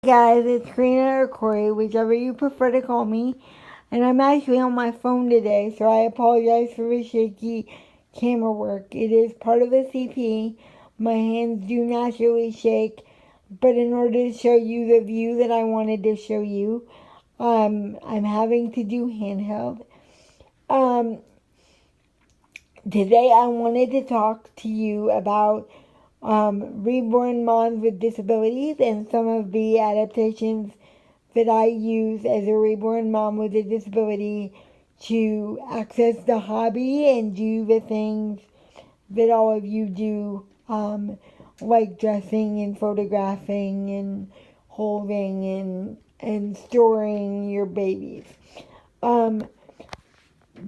Guys, it's Karina or Corey, whichever you prefer to call me. And I'm actually on my phone today, so I apologize for the shaky camera work. It is part of the CP. My hands do naturally shake, but in order to show you the view that I wanted to show you, I'm having to do handheld. Um, Today I wanted to talk to you about reborn moms with disabilities and some of the adaptations that I use as a reborn mom with a disability to access the hobby and do the things that all of you do, like dressing and photographing and holding and storing your babies. Um,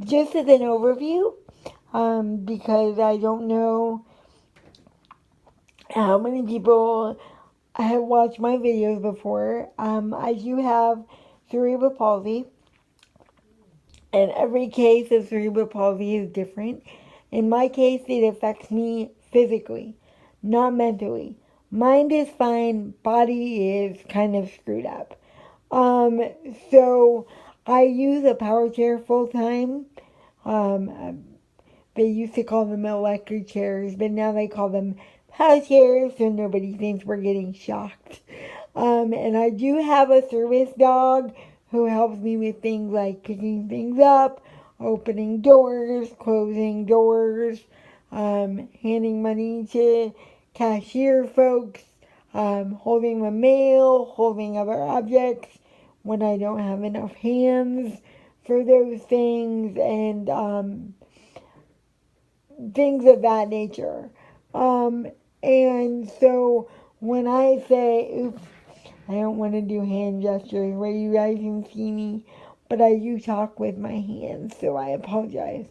just as an overview, because I don't know how many people have watched my videos before. I do have cerebral palsy, and every case of cerebral palsy is different. In my case, it affects me physically, not mentally. Mind is fine, body is kind of screwed up. Um, so I use a power chair full time. Um, they used to call them electric chairs, but now they call them power chairs, so nobody thinks we're getting shocked. And I do have a service dog who helps me with things like picking things up, opening doors, closing doors, handing money to cashier folks, holding the mail, holding other objects when I don't have enough hands for those things, and things of that nature. Um, and so when I say, oops, I don't want to do hand gestures where you guys can see me, but I do talk with my hands, so I apologize.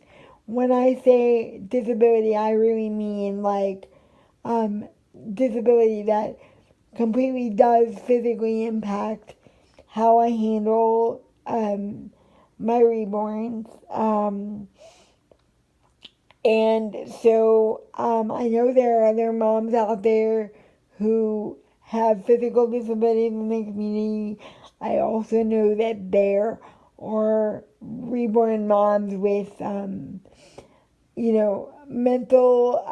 When I say disability, I really mean like um, disability that completely does physically impact how I handle my reborns. And so I know there are other moms out there who have physical disabilities in the community. I also know that there are reborn moms with, mental,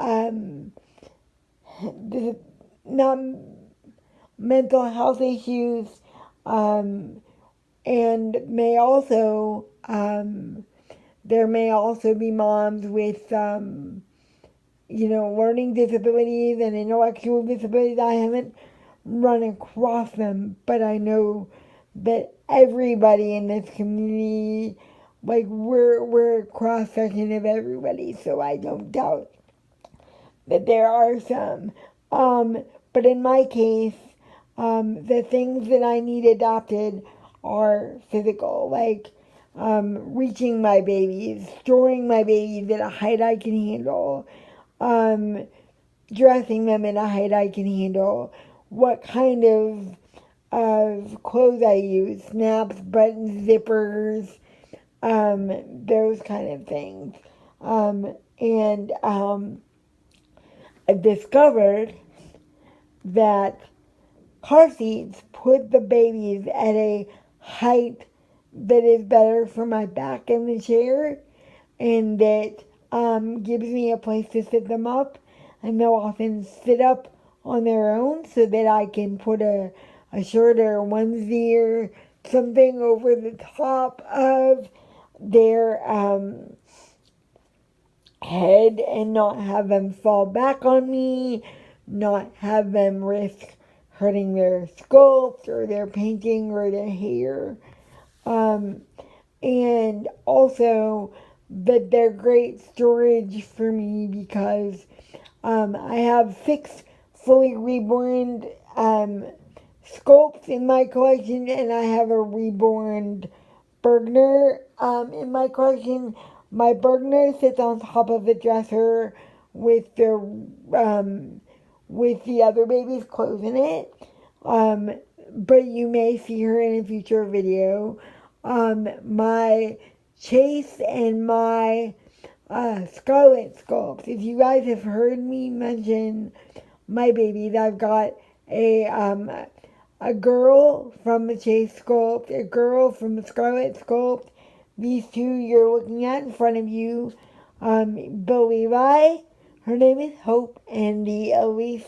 not mental health issues, um, and may also, there may also be moms with, learning disabilities and intellectual disabilities. I haven't run across them, but I know that everybody in this community, like we're a cross section of everybody, so I don't doubt that there are some. But in my case, the things that I need adopted are physical, like reaching my babies, storing my babies at a height I can handle, um, dressing them in a height I can handle, what kind of clothes I use, snaps, buttons, zippers, those kind of things. And I've discovered that car seats put the babies at a height that is better for my back in the chair, and that gives me a place to sit them up, and they'll often sit up on their own so that I can put a shirt or a onesie or something over the top of their head and not have them fall back on me, not have them risk hurting their sculpt or their painting or their hair. Um, and also that they're great storage for me because I have 6 fully reborn sculpts in my collection, and I have a reborn Bergner in my collection. My Bergner sits on top of the dresser with the other baby's clothes in it. But you may see her in a future video. My Chase and my Scarlet sculpts. If you guys have heard me mention my babies, I've got a girl from the Chase Sculpt, a girl from the Scarlet Sculpt. These two you're looking at in front of you. Bill Levi, her name is Hope, and the Elise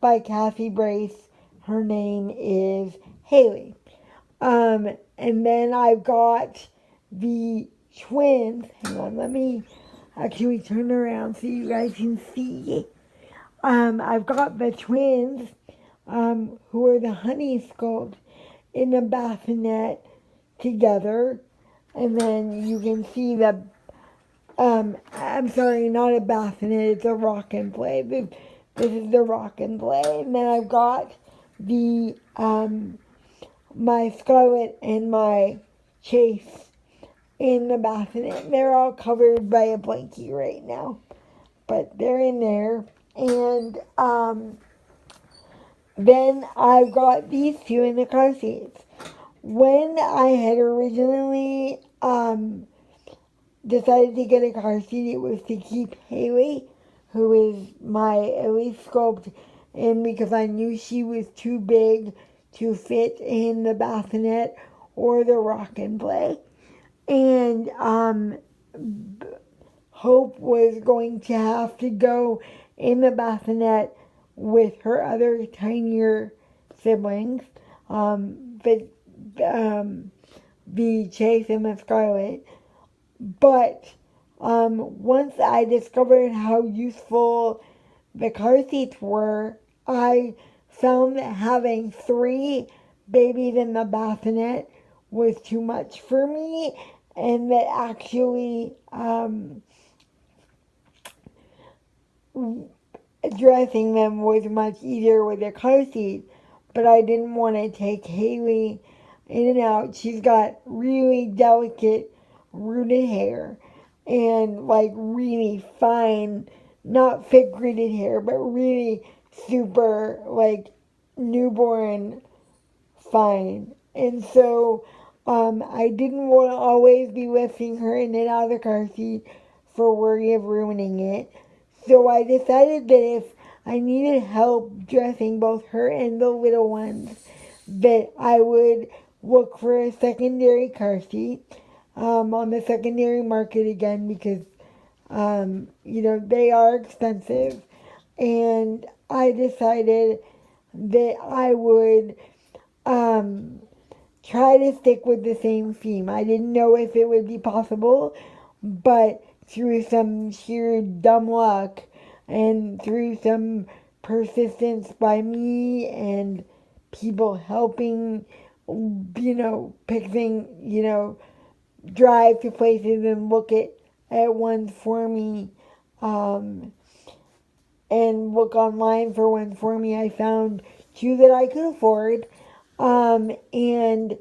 by Kathy Brace, her name is Haley. And then I've got the twins. Hang on, let me actually turn around so you guys can see. I've got the twins, who are the honey sculpt in the bassinet together. And then you can see the, I'm sorry, not a bassinet, it's a rock and play. This is the rock and play. And then I've got the, my Scarlet and my Chase in the bassinet. They're all covered by a blankie right now, but they're in there. And then I've got these two in the car seats. When I had originally decided to get a car seat, it was to keep Haley, who is my Elite Sculpt, in because I knew she was too big to fit in the bassinet or the rock and play. And Hope was going to have to go in the bassinet with her other tinier siblings, but the Chase and the Scarlet. But once I discovered how useful the car seats were, I found that having 3 babies in the bassinet was too much for me, and that actually dressing them was much easier with a car seat. But I didn't want to take Haley in and out. She's got really delicate rooted hair and like really fine, not thick rooted hair, but really super like newborn fine. And so I didn't want to always be lifting her in and out of the car seat for worry of ruining it. So I decided that if I needed help dressing both her and the little ones, that I would look for a secondary car seat on the secondary market again, because they are expensive. And I decided that I would try to stick with the same theme. I didn't know if it would be possible, but through some sheer dumb luck and through some persistence by me and people helping, pick things, drive to places and look at ones for me, and look online for ones for me, I found 2 that I could afford. And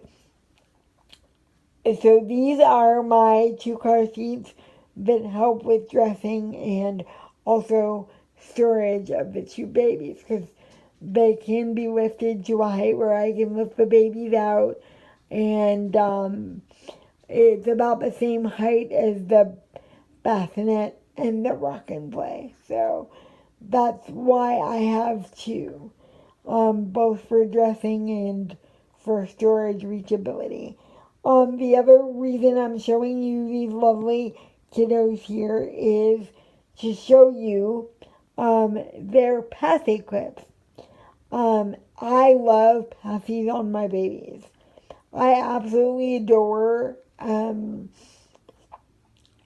so these are my 2 car seats that help with dressing and also storage of the 2 babies, because they can be lifted to a height where I can lift the babies out, and it's about the same height as the bassinet and the rock and play. So that's why I have 2, both for dressing and for storage reachability. The other reason I'm showing you these lovely kiddos here is to show you their Pathé clips. I love Pathies on my babies. I absolutely adore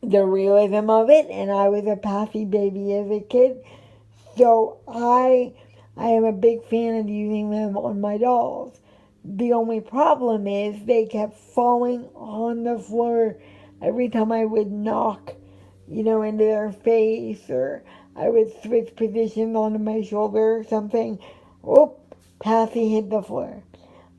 the realism of it, and I was a Pathé baby as a kid, so I am a big fan of using them on my dolls. The only problem is they kept falling on the floor every time I would knock, into their face, or I would switch positions onto my shoulder or something. Whoop, Patsy hit the floor.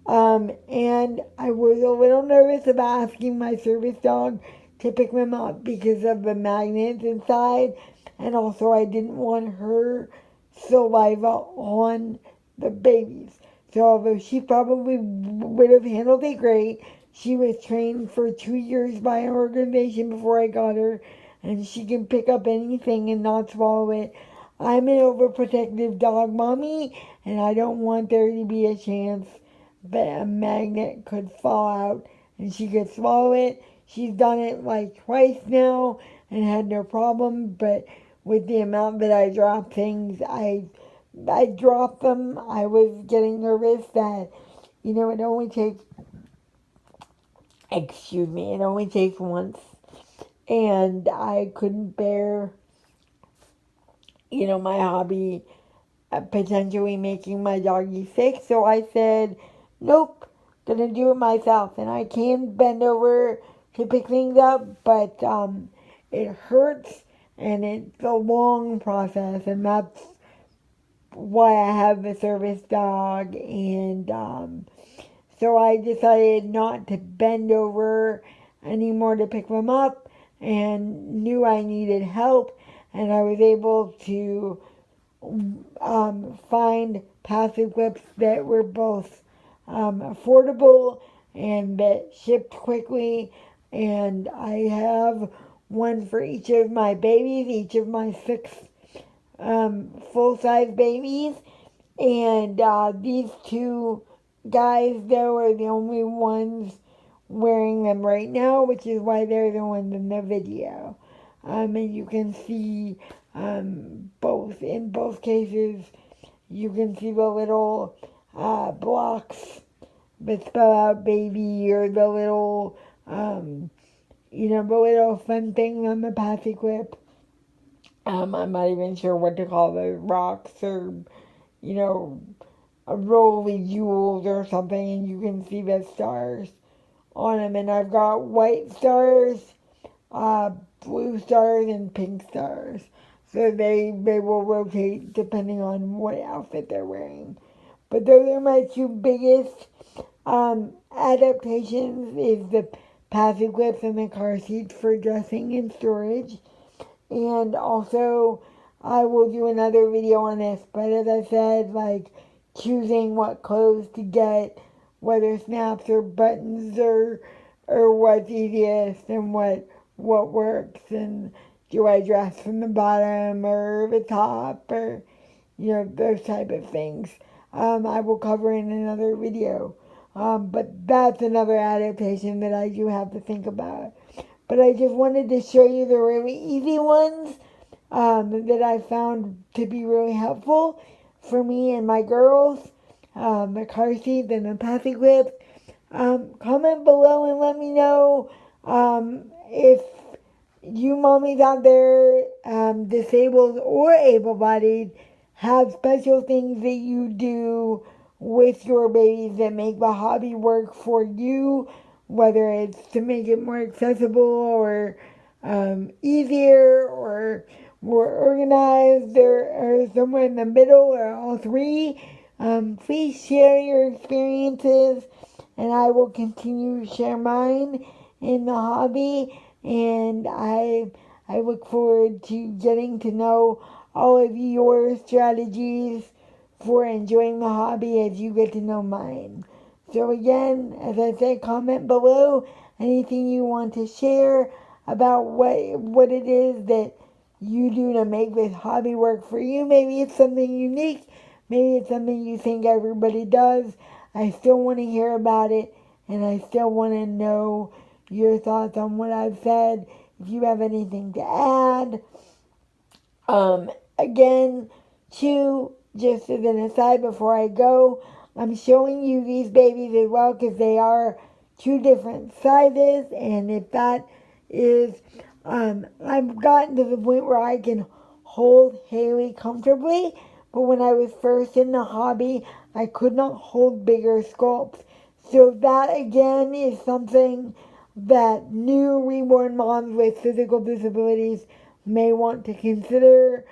And I was a little nervous about asking my service dog to pick them up because of the magnets inside, and also I didn't want her saliva on the babies. So although she probably would have handled it great, she was trained for 2 years by an organization before I got her, and she can pick up anything and not swallow it. I'm an overprotective dog mommy, and I don't want there to be a chance that a magnet could fall out and she could swallow it. She's done it like twice now and had no problem, but with the amount that I drop things, I dropped them. I was getting nervous that, it only takes, it only takes once. And I couldn't bear, my hobby potentially making my doggy sick. So I said, nope, gonna do it myself. And I can bend over to pick things up, but it hurts and it's a long process. And that's why I have the service dog. And so I decided not to bend over anymore to pick them up and knew I needed help. And I was able to find passive clips that were both affordable and that shipped quickly. And I have one for each of my babies, each of my 6 full-size babies. And these 2 guys, though, are the only ones wearing them right now, which is why they're the ones in the video. And you can see both. In both cases, you can see the little blocks that spell out baby, or the little, the little fun thing on the passy clip. I'm not even sure what to call those rocks, or, a roll of jewels or something, and you can see the stars on them. And I've got white stars, blue stars, and pink stars. So they will rotate depending on what outfit they're wearing. But those are my 2 biggest adaptations, is the passive clips and the car seats for dressing and storage. And also, I will do another video on this. But as I said, like choosing what clothes to get, whether snaps or buttons, or what's easiest and what works, and do I dress from the bottom or the top, or those type of things. I will cover in another video. But that's another adaptation that I do have to think about. But I just wanted to show you the really easy ones that I found to be really helpful for me and my girls. The car seats and the passy clips. Comment below and let me know if you mommies out there, disabled or able-bodied, have special things that you do with your babies that make the hobby work for you, whether it's to make it more accessible, or easier, or more organized, or somewhere in the middle, or all 3. Please share your experiences, and I will continue to share mine in the hobby. And I look forward to getting to know all of your strategies for enjoying the hobby as you get to know mine. So again, as I said, comment below anything you want to share about what it is that you do to make this hobby work for you. Maybe it's something unique. Maybe it's something you think everybody does. I still want to hear about it, and I still want to know your thoughts on what I've said. If you have anything to add. Again, too, just as an aside before I go, I'm showing you these babies as well because they are 2 different sizes. And if that is, I've gotten to the point where I can hold Haley comfortably. But when I was first in the hobby, I could not hold bigger sculpts. So that, again, is something that new reborn moms with physical disabilities may want to consider.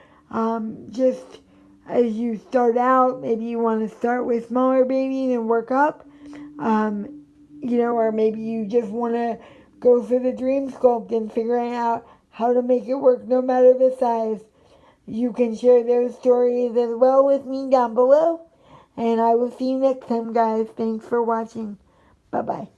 Just as you start out, maybe you want to start with smaller babies and work up. Or maybe you just want to go for the dream sculpt and figuring out how to make it work no matter the size. You can share those stories as well with me down below. And I will see you next time, guys. Thanks for watching. Bye-bye.